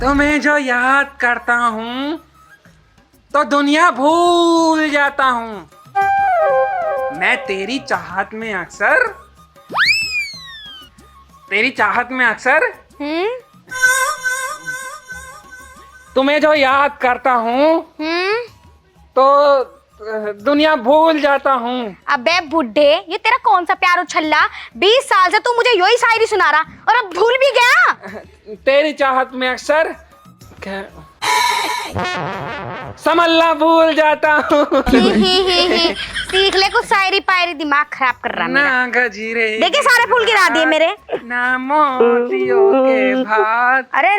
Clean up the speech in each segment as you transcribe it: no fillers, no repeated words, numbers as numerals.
तुम्हें जो याद करता हूँ तो दुनिया भूल जाता हूँ। मैं तेरी चाहत में अक्सर तुम्हें जो याद करता हूँ तो दुनिया भूल जाता हूँ। अबे बुड्ढे, ये तेरा कौन सा प्यार उछल्ला? 20 साल से तू मुझे यही शायरी सुना रहा और अब भूल भी गया। तेरी चाहत में अक्सर समझना भूल जाता हूँ। सीख ले कुछ शायरी पायरी, दिमाग खराब कर रहा ना गजीरे देखिए सारे फूल गिरा दिए मेरे। ना मोतियों के भात। अरे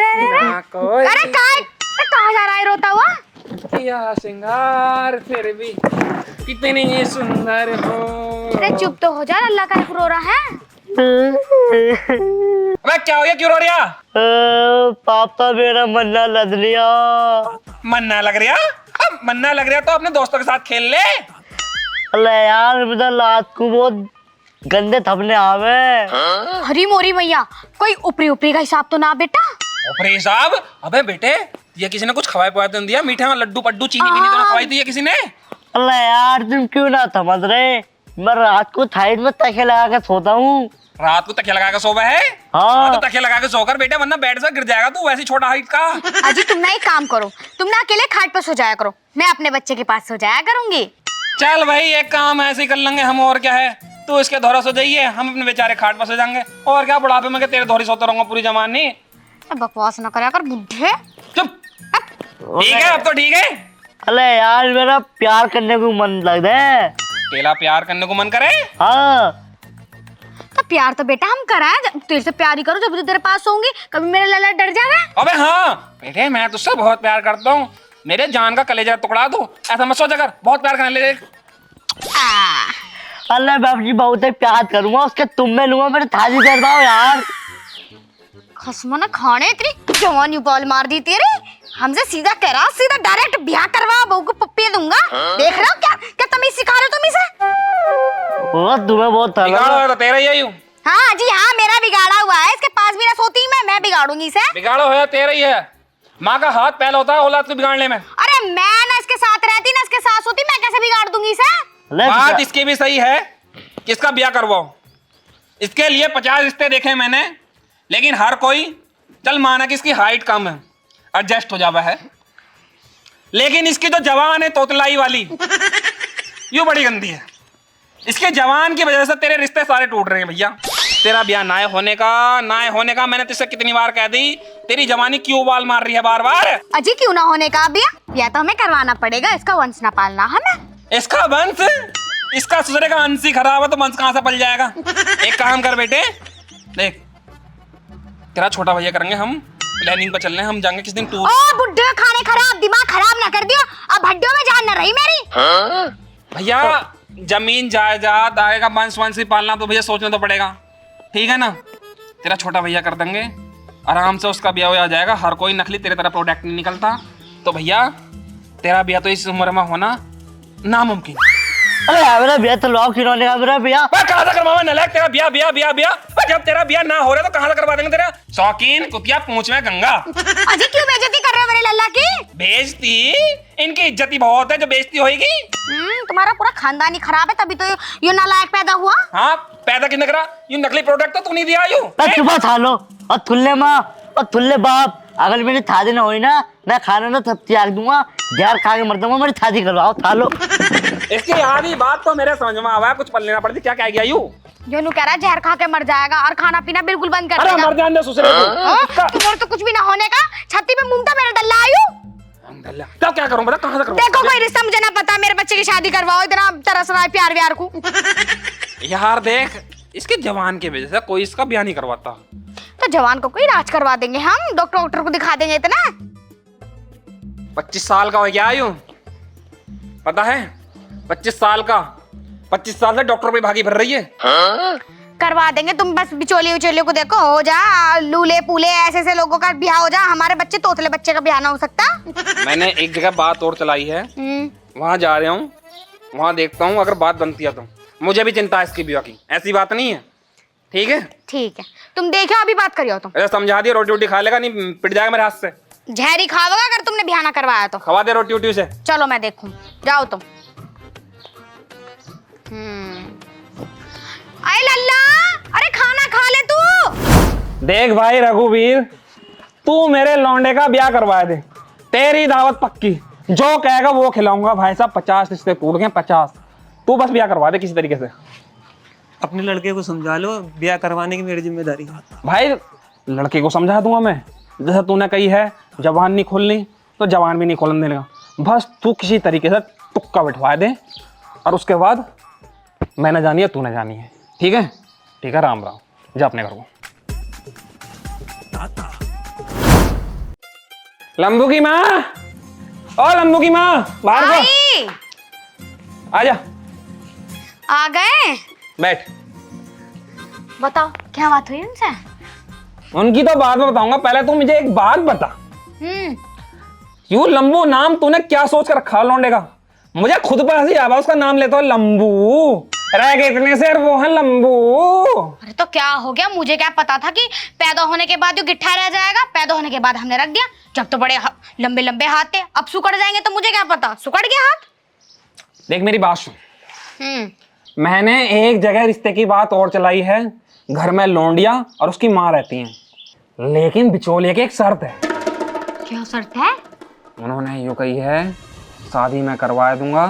कहाँ जा रहा है रोता हुआ? किया श्रृंगार फिर भी कितनी सुंदर हो। अरे चुप तो हो जा, अल्लाह का रो रहा है। अबे क्या हो गया, क्यों रो रही है? पापा मेरा मन्ना लग लिया। मन्ना लग रहा? अब मन्ना लग रहा तो अपने दोस्तों के साथ खेल ले। अरे यार मुझे रात को बहुत गंदे थपने आवे। हरी मोरी मैया, कोई ऊपरी ऊपरी का हिसाब तो ना बेटा। ऊपरी हिसाब? अबे बेटे, ये किसी ने कुछ खवाए पवाए तो नहीं दिया? मीठे में लड्डू पड्डू चीनी बीनी तो ना खवाई दी है किसी ने? अरे यार तुम क्यों ना समझ रहे, मैं रात को साइड में तकिया लगा के सोता हूँ। रात को तकिया लगा के सोवा है? हाँ तो तकिया लगा के सोकर बेटे, वरना बेड से गिर जाएगा तू, वैसी छोटा हाइट का। अजी तुम ना एक काम करो, तुम ना अकेले खाट पर सो जाया करो, मैं अपने बच्चे के पास सो जाया करूंगी। चल भाई, एक काम ऐसे ही कर लेंगे हम, और क्या है। तू इसके धोरा सो जाइए, हम अपने बेचारे खाट पर सो जाएंगे। और क्या, बुढ़ापे में तेरे धोरी सोता रहूंगा पूरी जवानी। बकवास ना करा कर बुढ़े। चुप। ठीक है, अब तो ठीक है। अरे यार मेरा प्यार करने को मन लग रहा है। तेरा प्यार करने को मन करे? हाँ तो प्यार तो बेटा हम कराए, तेरे से प्यार ही करो जब तेरे पास होंगी। कभी मेरा लल्ला डर जावे? अबे हाँ बेटे, मैं तुझसे बहुत प्यार करता हूँ, मेरे जान का कलेजा टुकड़ा दो, ऐसा मत सोचा कर। बहुत प्यार करने लगे। अल्लाह बाप जी बहुत ही प्यार करूंगा, उसके तुम में लूंगा, मेरे थाली करवाओ यार। खसमा ना खाने तेरी जवानी बॉल मार दी तेरे। हमसे सीधा कह रहा, सीधा डायरेक्ट ब्याह करवा, बहू को पप्पी दूंगा। देख रहे हो क्या क्या तमीज सिखा रहे हो तुम इसे? वो तुम्हें बहुत बिगाड़ो तो तेरा ही हूँ। हाँ जी हाँ, मेरा बिगाड़ा हुआ है, इसके पास भी ना सोती मैं बिगाड़ूंगी इसे। बिगाड़ो है तेरा ही है। माँ का हाथ पहले होता है औलाद को बिगाड़ने में। अरे मैं ना इसके साथ रहती ना इसके साथ सोती, मैं कैसे बिगाड़ दूंगी इसे? बात इसकी भी सही है, किसका ब्याह करवाओ। इसके लिए 50 रिश्ते देखे मैंने, लेकिन हर कोई चल माना कि इसकी हाइट कम है, एडजस्ट हो जावा है, लेकिन इसकी जो जवान है तोतलाई वाली, यूं बड़ी गंदी है। इसके जवान की वजह से तेरे रिश्ते सारे टूट रहे हैं भैया। तेरा ब्याह ना होने का मैंने तुझसे कितनी बार कह दी। तेरी जवानी क्यों बाल मार रही है बार बार? अजी क्यों ना होने का ब्याह तो हमें करवाना पड़ेगा, इसका वंश ना पालना हमें। इसका वंश? इसका ससुरे का अंश ही खराब है तो वंश कहां से पल जाएगा? एक काम कर बेटे, देख तेरा छोटा भैया करेंगे हम, प्लानिंग पर चल रहे हैं हम, जाएंगे किस दिन टूर। ओ बुड्ढे खाने खराब, दिमाग खराब ना कर दियो, अब हड्डियों में जान ना रही मेरी। भैया जमीन जायदाद आएगा, वंश ही पालना तो भैया सोचना तो पड़ेगा, ठीक है ना। तेरा छोटा भैया कर देंगे, आराम से उसका ब्याह हो जाएगा। हर कोई नकली तेरे तरह प्रोडक्ट नहीं निकलता, तो भैया तेरा ब्याह तो इस उम्र में होना नामुमकिन। अरे मेरा ब्याह तो लॉक खिलौने का मेरा ब्याह कहाँ से करवावा नलायक? तेरा ब्याह जब तेरा ब्याह ना हो रहा तो कहाँ से करवा देंगे तेरा? शौकीन कुतिया पूंछ में गंगा। अजी क्यों बेइज्जती कर रहे हो मेरे लल्ला की? बेइज्जती? इनकी इज्जत ही बहुत है जो बेइज्जती होगी। तुम्हारा पूरा खानदान ही खराब है, तभी तो ये नालायक पैदा हुआ। हाँ पैदा किसने करा? ये नकली प्रोडक्ट तो तू नहीं दिया। चुप था लो और थुल्ले माँ और थुल्ले बाप, अगर मेरी थादी ना हुई ना, मैं खाना ना सब त्याग दूंगा, जहर खा के मर दूंगा, मेरी थादी करवाओ था लो। इसकी आधी बात तो मेरे समझ में आवा है, कुछ पल लेना पड़ती। क्या कह गया यू? जो नू कह रहा है जहर खा के मर जाएगा और खाना पीना बिल्कुल बंद कर देगा। मर जाने ससुरे को। तुम्हारे तो कुछ भी ना होने का, छत्ती पे मुंगता मेरा डल्ला आयु। तो क्या करूं बता, कहां से करूं? देखो कोई रिश्ता मुझे ना पता, मेरे बच्चे की शादी करवाओ, इतना तरस रहा है प्यार व्यार को। यार देख, इसके जवान की वजह से कोई इसका ब्याह नहीं करवाता। तो जवान को कोई इलाज करवा देंगे हम, डॉक्टर को दिखा देंगे। इतना 25 साल का हो गया आयु, पता है? 25 साल का, 25 साल से डॉक्टर पे भागी भर रही है। करवा देंगे, तुम बस बिचौलिए उचौलिए को देखो, हो जा लूले पूले ऐसे लोगों का ब्याह हो जा। हमारे बच्चे तोतले बच्चे का ब्याह ना हो सकता। मैंने एक जगह बात और चलाई है, वहां जा रहा हूँ, वहां देखता हूँ, अगर बात बनती है तो। मुझे भी चिंता है इसकी ब्याह की, ऐसी बात नहीं है। ठीक है ठीक है, तुम देखो अभी बात करियो तुम। अरे समझा दिया, रोटी वोटी खा लेगा, नहीं पिट जाएगा मेरे हाथ से। जहरी खाओगा अगर तुमने ब्याह ना करवाया तो। खवा दे रोटी वोटी उसे। चलो मैं देखूं, जाओ तुम। अरे लल्ला, अरे खाना खा ले तू। देख भाई रघुवीर, तू मेरे लौंडे का ब्याह करवा दे, तेरी दावत पक्की, जो कहेगा वो खिलाऊंगा भाई साहब। 50 रिश्ते टूट गए, 50। तू बस ब्याह करवा दे किसी तरीके से। अपने लड़के को समझा लो, ब्याह करवाने की मेरी जिम्मेदारी है। भाई लड़के को समझा दूंगा मैं, जैसा तूने कही है, जबान नहीं खोलनी तो जबान भी नहीं खोलने देगा। बस तू किसी तरीके से तुक्का बिठवा दे, और उसके बाद मैंने जानी है, तूने जानी है। ठीक है? ठीक है, राम राम, जा अपने घर को। लंबू की माँ, ओ लंबू की माँ, बाहर को आई, आजा। आ गए? बैठ। बताओ क्या बात हुई उनसे? उनकी तो बात में बताऊंगा, पहले तू मुझे एक बात बता। यूं लंबू नाम तूने क्या सोच कर रखा लौंडे का? मुझे खुद पर हंसी आवा, उसका नाम लेता हो लंबू, रह गए इतने से वो है लंबू। अरे तो क्या हो गया, मुझे क्या पता था कि पैदा होने के बाद जो गिट्ठा रह जाएगा। पैदा होने के बाद हमने रख दिया, जब तो बड़े लंबे लंबे हाथ थे, अब सुकड़ जाएंगे तो मुझे क्या पता, सुकड़ गया हाथ। देख मेरी बात सुन, मैंने एक जगह रिश्ते की बात और चलाई है, घर में लौंडिया और उसकी माँ रहती हैं, लेकिन बिचौलिए की एक शर्त है। क्या शर्त है? उन्होंने यूँ कही है, शादी मैं करवा दूंगा,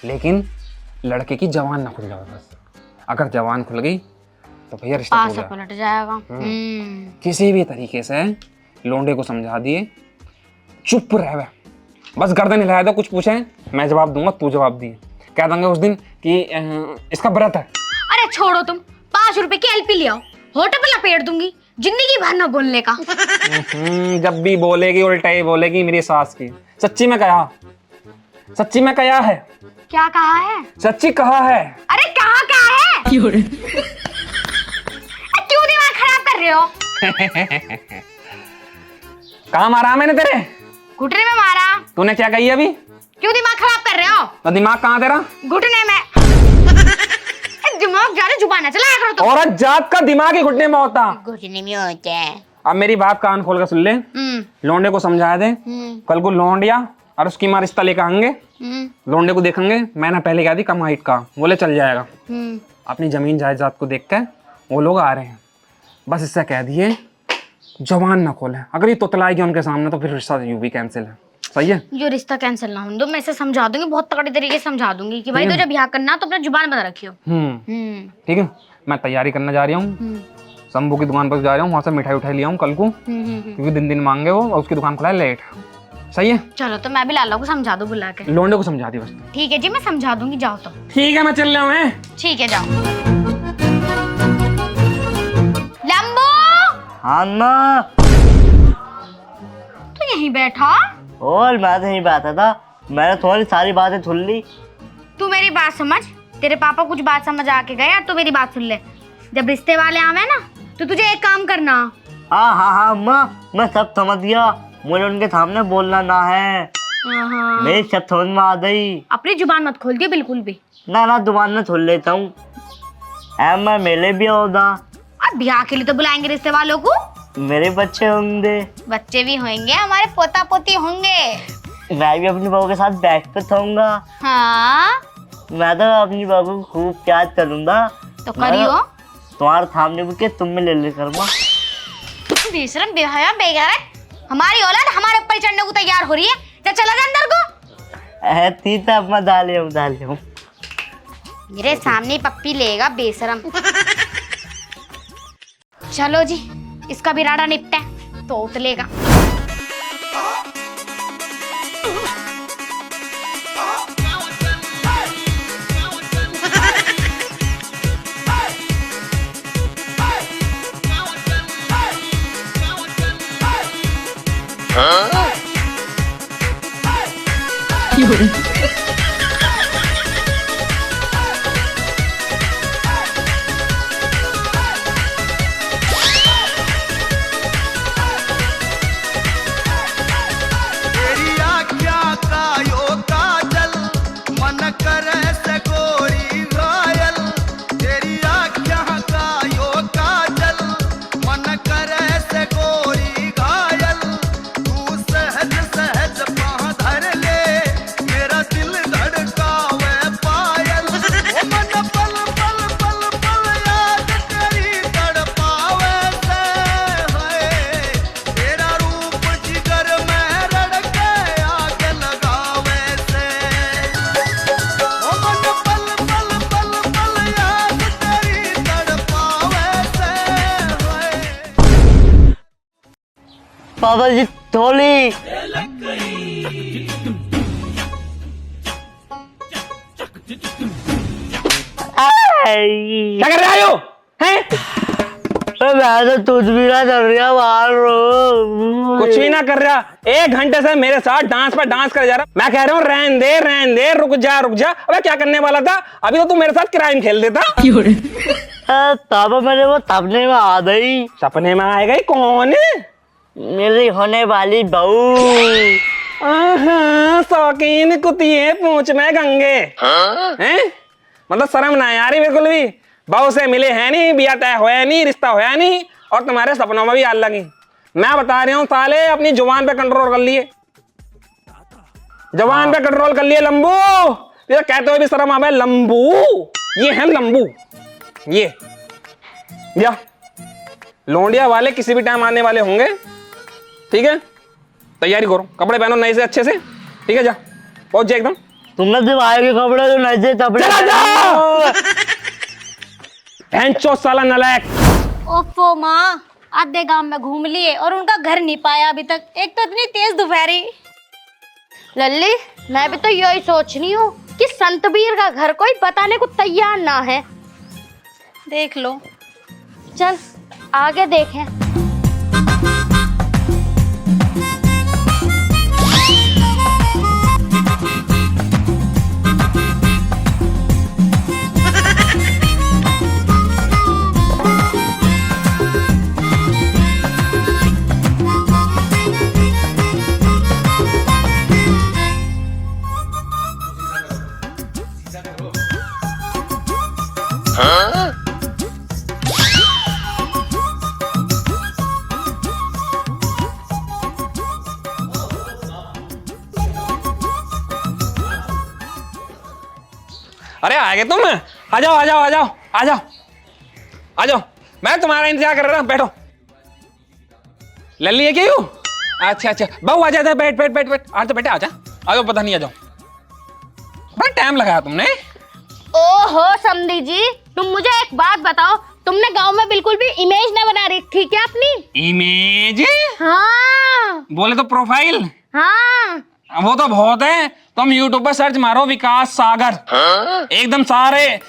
लेकिन लड़के की जवान ना खुल जाए। बस अगर जवान खुल गई तो भैया रिश्ता पासा पलट जाएगा। किसी भी तरीके से लौंडे को समझा दिए, चुप रहे, बस गर्दन हिलाया दो, कुछ पूछे मैं जवाब दूंगा, तू जवाब दिए। कह देंगे उस दिन कि इसका व्रत है। अरे छोड़ो तुम, 5 रुपए की एलपी ले आओ, होटल पे लपेट दूंगी, जिंदगी भर न बोलने का। जब भी बोलेगी उल्टा ही बोलेगी मेरी सास की। सच्ची में कहा, सच्ची में कहा है। क्या कहा है? सच्ची कहा है। अरे कहा है? क्यों दिमाग खराब कर रहे हो? कहाँ मारा मैंने तेरे? घुटने में मारा। तूने क्या कही अभी? क्यों दिमाग खराब कर रहे हो? तो दिमाग कहाँ तेरा? घुटने में। दिमाग ज्यादा जुबान ना चलाया करो तुम। औरत जात का दिमाग ही घुटने में होता। घुटने में होता है। अब मेरी बात कान खोल कर सुन ले, लौंडे को समझा दे, कल को लौंडिया और उसकी माँ रिश्ता लेकर आएंगे, लौंडे को देखेंगे, मैंने पहले कहा थी कम हाइट का, बोले चल जाएगा। अपनी जमीन जायदाद को देख कर वो लोग आ रहे हैं, बस इससे कह दिए जवान ना खोले, अगर ये तोतलाएगी उनके सामने तो फिर रिश्ता यूं भी कैंसिल है। सही है? जो रिश्ता कैंसिल ना हो, मैं इसे समझा दूंगी, बहुत तगड़ी तरीके से समझा दूंगी कि भाई तो जब ब्याह करना तो अपना जुबान बना रखियो। ठीक है, मैं तैयारी करने जा रही हूँ, शंभू की दुकान पर जा रहा हूँ, वहाँ से मिठाई उठाई लिया हूँ कल को, क्योंकि दिन मांगे वो, और उसकी दुकान खुला है लेट। सही है? चलो तो मैं भी लाला को समझा दूं बुला के। लौंडे को समझा दी बस। ठीक है जी, मैं समझा दूंगी, जाओ तो। ठीक है, मैं चल रहा हूँ। ठीक है, जाओ। लंबू, हाँ माँ। तू यहीं बैठा? और मैं तो यहीं बैठा था, मैंने तुम्हारी सारी बातें सुन ली। तू मेरी बात समझ, तेरे पापा कुछ बात समझ आके गए, तो मेरी बात सुन ले। जब रिश्ते वाले आवे ना तो तुझे एक काम करना। हाँ माँ, मैं सब समझ गया, मुझे उनके सामने बोलना ना है। मेरी सब समझ में आ गई। अपनी जुबान मत खोल दियो बिल्कुल भी। ना दुकान में छोड़ लेता हूँ। मैं मेले भी होगा। और ब्याह के लिए तो बुलाएंगे रिश्ते वालों को। मेरे बच्चे होंगे। बच्चे भी होंगे, हमारे पोता पोती होंगे। मैं भी अपनी बहू के साथ बैठ पे थाऊंगा। हाँ, मैं तो अपनी बहू को खूब प्यार करूंगा। तो करियो। तुम्हारे सामने बुके तुम में ले करूंगा। बेशरम बेहया बेगैरत, हमारी औलाद हमारे ऊपर चढ़ने को तैयार हो रही है। क्या चला जा अंदर को। तीता अब मैं डाले हूँ। मेरे सामने पप्पी लेगा बेशरम। चलो जी, इसका भी राडा निपटा है तो उतलेगा। पापा जी थोड़ी। क्या कर रहे हो हैं? मैं तो तुझ भी ना कर रहा बाहर कुछ भी ना कर रहा, 1 घंटे से मेरे साथ डांस पर डांस कर जा रहा। मैं कह रहा हूँ रहने दे, रुक जा। अबे क्या करने वाला था? अभी तो तू मेरे साथ क्राइम खेल देता। पापा मेरे वो सपने में आ गई। सपने में आएगा ही कौन? मेरी होने वाली बहू। शौकीन कुतिए पूंछ में गंगे हैं? मतलब शर्म ना आ रही बिल्कुल भी। बहू से मिले हैं नहीं, बिया तय होया नहीं, रिश्ता होया नहीं, और तुम्हारे सपनों में भी आग लगी। मैं बता रहा हूँ साले, अपनी जुबान पे कंट्रोल कर लिए, जवान पे कंट्रोल कर लिए लंबू। ये कहते हुए भी शर्म आवे, लंबू। ये है लंबू, ये या लोंडिया वाले किसी भी टाइम आने वाले होंगे, ठीक है? तैयारी करो, कपड़े पहनो नए से अच्छे से, ठीक है? जा पहुंच जा एकदम। तुमने दिवाए के कपड़े तो नए से कपड़े। भैंचो साला नालायक। ओफो माँ, आधे गांव में घूम लिए और उनका घर नहीं पाया अभी तक। एक तो इतनी तेज दोपहरी। लल्ली, मैं भी तो यही सोच रही हूँ कि संतबीर का घर कोई बताने को तैयार ना है। देख लो, चल आगे देखें। अरे आ गए तुम? आ जाओ। मैं तुम्हारा इंतजार कर रहा हूँ, बैठो। लल्ली है क्या? अच्छा बहू आ जा, बैठ। आज तो बेटे आ जाओ, पता नहीं, आ जाओ। बड़ा टाइम लगाया तुमने। ओहो समधी जी, तुम मुझे एक बात बताओ, तुमने गांव में बिल्कुल भी इमेज ना बना रही थी क्या अपनी? इमेज? हाँ। बोले तो प्रोफाइल। हाँ। वो तो बहुत है, तुम यूट्यूब पर सर्च मारो विकास सागर, एकदम सारे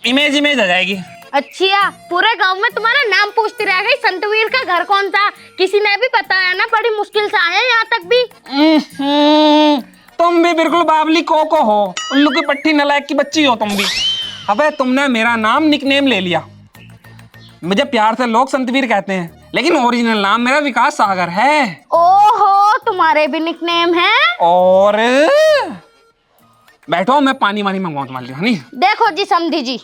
इमेज आ जाएगी। अच्छा, पूरे गांव में तुम्हारा नाम पूछती रह गई, संतवीर का घर कौन था? किसी ने भी बताया ना, बड़ी मुश्किल से आए यहाँ तक भी। तुम भी बिल्कुल बाबली कोको हो, उल्लू की पट्टी नलायक की बच्ची हो तुम भी। अबे तुमने मेरा नाम निकनेम ले लिया। मुझे प्यार से लोग संतवीर कहते हैं, लेकिन ओरिजिनल नाम मेरा विकास सागर है। ओहो, तुम्हारे भी निकनेम है? और बैठो, मैं पानी वानी मंगवाऊं तुम्हारे लिए, नहीं? देखो जी समधी जी,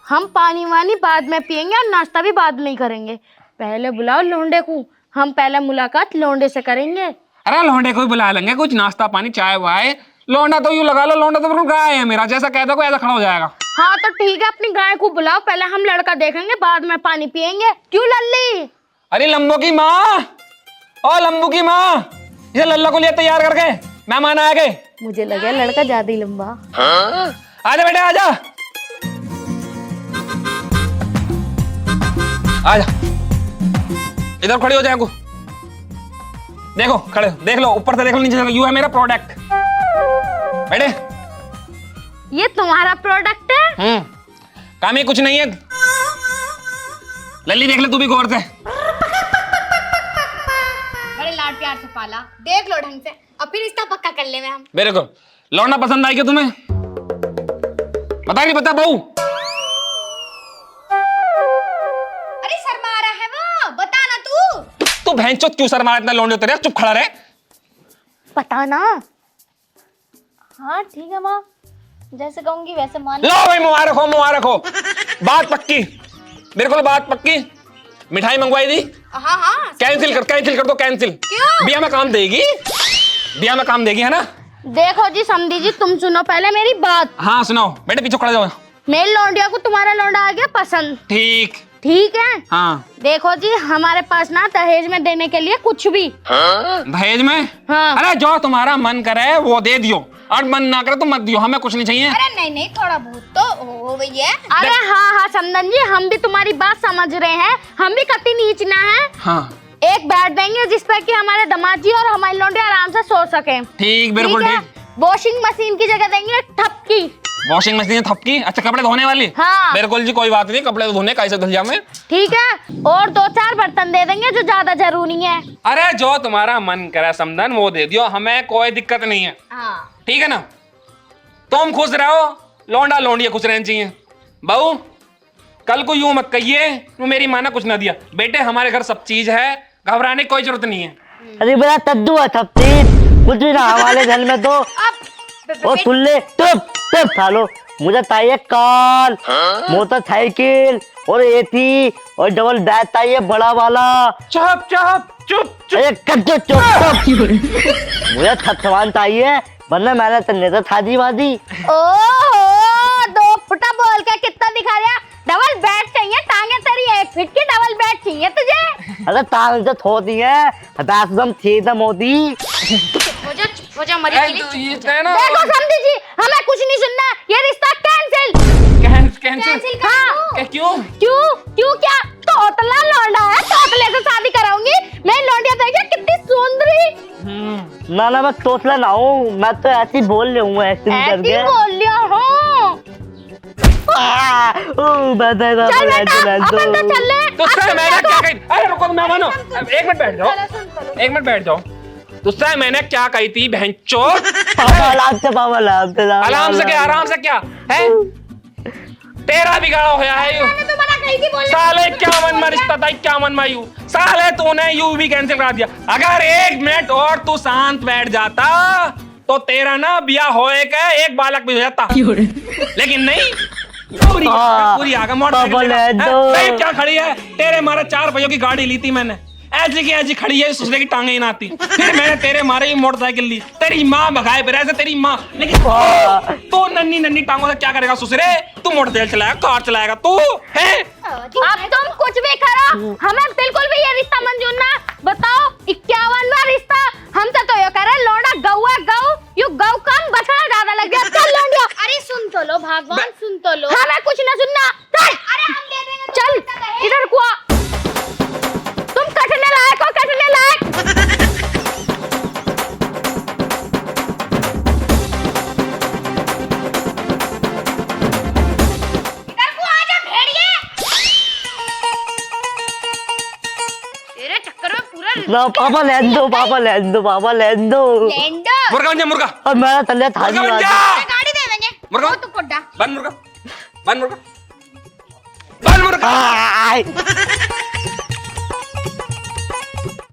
हम पानी वानी बाद में पियेंगे और नाश्ता भी बाद में ही करेंगे। पहले बुलाओ लोंडे को, हम पहले मुलाकात लोंडे से करेंगे। अरे लोंडे को भी बुला लेंगे, कुछ नाश्ता पानी चाय वाय। लोंडा तो यूं लगा लो, लोंडा तो बिल्कुल गाय है मेरा, जैसा कह दो को ऐसा खड़ा हो जाएगा। हाँ तो ठीक है, अपनी गाय को बुलाओ, पहले हम लड़का देखेंगे, बाद में पानी पियेंगे। क्यों लल्ली? अरे लंबू की माँ, ओ लंबू की माँ, इसे लल्ला को लिए तैयार करके, मेहमान आ गए। मुझे लगा लड़का ज्यादा ही लंबा। आजा बेटे आजा, आजा इधर खड़ी हो जाए। देखो खड़े, देख लो ऊपर से, देख लो नीचे से, यू है मेरा प्रोडक्ट। बेटे ये तुम्हारा प्रोडक्ट है? काम ही कुछ नहीं है। लल्ली देख ले तू भी गौर से। बड़े लाड प्यार से पाला, देख लो ढंग से, अब फिर रिश्ता पक्का कर ले में हम। मेरे को लौंडा पसंद आई क्या तुम्हें? बता नहीं बता बहू। अरे शर्मा रहा है वो, बता ना तू भैंचोद क्यों शर्मा इतना? लौंडे तेरे चुप खड़ा रहे। पता ना। हाँ ठीक है माँ, जैसे कहूंगी वैसे मान लो भाई, मुबारक हो। बात पक्की, बिल्कुल बात पक्की। मिठाई मंगवाई दी? हाँ। कैंसिल कर दो, कैंसिल। क्यों? बिया में काम देगी, है ना? देखो जी समधी जी, तुम सुनो पहले मेरी बात। हाँ सुनाओ बेटे, पीछे खड़ा जाओ। मेरे लौंडिया को तुम्हारा लौंडा आ गया पसंद। ठीक है। हाँ। देखो जी, हमारे पास ना दहेज में देने के लिए कुछ भी। दहेज में? हाँ। अरे जो तुम्हारा मन करे वो दे दियो, और मन ना करे तो मत दियो, हमें कुछ नहीं चाहिए। अरे नहीं, थोड़ा बहुत तो हो भैया। अरे हाँ समदन जी, हम भी तुम्हारी बात समझ रहे हैं, हम भी कति नीच ना है। हाँ एक बेड देंगे जिसपे कि हमारे दामाद जी और हमारी लौंडे आराम से सो सके। ठीक, बिल्कुल ठीक। वॉशिंग मशीन की जगह देंगे ठपकी। वॉशिंग मशीन थपकी? अच्छा, कपड़े धोने वाली? हाँ। बिल्कुल जी, कोई बात नहीं, कपड़े तो धोने कैसे धुल जाऊं मैं। ठीक है, और 2-4 बर्तन दे देंगे जो ज्यादा जरूरी है। अरे जो तुम्हारा मन करे समधन वो दे दियो, हमें कोई दिक्कत नहीं है। हाँ। ठीक है ना? तुम खुश रहो, लौंडा लौंडिया खुश रहना चाहिए। बहू, कल को यूं मत कहिए वो मेरी माँ ने कुछ ना दिया। बेटे, हमारे घर सब चीज है, घबराने की कोई जरूरत नहीं है। अरे बड़ा तद्दू है थप्पी, कुछ भी ना हमारे घर में तो। ओ तुल्ले चुप चुप सालो, मुझे चाहिए कार, मोटरसाइकिल और एसी और डबल बेड चाहिए बड़ा वाला। चुप चुप चुप चुप। अरे कट्टो चुप चुप, मुझे सामान चाहिए वरना मैंने तन्ने तो शादी वादी। ओहो, 2 फुटा बोल के कितना दिखा रहा? डबल बेड चाहिए, टांगे तेरी 1 फीट की डबल बेड चाहिए तुझे? अरे टांग तो थोड़ी है, हताश दम थी दम होती। हो जा मरी ए, तो ये है ना, देखो समझी जी, हमें कुछ नहीं सुनना, ये रिश्ता कैंसिल। कैंसिल। हाँ। क्यों? क्यों क्या? तोतला लौंडा है, तोतले से शादी कराऊंगी मैं। लौंडिया देखिए कितनी सुंदरी। ना ना मैं तोतला ना हूँ, मैं तो ऐसे ही बोल रहा हूँ एक्टिंग ऐसी करके। बोल लिया हूँ। चल चल बेटा, अपन तो चल ले। तुझसे मैंने क्या कही? अरे रुको, मैं मानो, 1 मिनट बैठ जाओ, 1 मिनट बैठ जाओ। तुझसे मैंने क्या कही थी बहनचोद? पापा आराम से आराम से क्या, आराम से क्या है? तेरा बिगाड़ा होया है यू। मैंने तो मना कही थी बोलने। साले क्या मन में रिश्ता था, क्या मन में यू? साले तूने यू भी कैंसिल करा दिया। अगर 1 मिनट और तू शांत बैठ जाता तो तेरा ना ब्याह होए के 1 बालक भी हो जाता, लेकिन नहीं। पूरी आगे मोटरसाइकिल क्या खड़ी है? तेरे मारे 4 पहियों की गाड़ी ली थी मैंने, ऐसी की ऐसी खड़ी है, सुसरे की टांगे ही ना आती। फिर मैंने तेरे मारे ही मोटरसाइकिल ली, तेरी माँ भगाए फिर ऐसे तेरी माँ। लेकिन तो नन्ही नन्ही टांगों से क्या करेगा सुसरे? तू मोटरसाइकिल चलाएगा, कार चलाएगा तू है? अब तुम कुछ भी करो, हमें बिल्कुल भी ये रिश्ता मंजूर ना। बताओ 51वां रिश्ता, हमसे तो ये करे लौंडा गौ है गौ, यू गौ कम बछड़ा ज्यादा लग गया। चल लौंडिया। अरे सुन तो लो भगवान, सुन तो लो। हमें कुछ ना सुनना। चल, अरे हम दे देंगे। चल इधर को आ। तुम कटने लायक हो, कटने लायक। इधर को आ जा भेड़िए। तेरे चक्कर में पूरा ना पापा लेन दो, पापा लेन दो, पापा लेन दो। लेंडो। मुर्गा बन जा, मुर्गा और मेरा तले थाली मुर्गा बन जा। गाड़ी दे देंगे। मुर्गा वो तो कोड्डा। बन मुर्गा, बन मुर्गा, बन मुर्गा। आय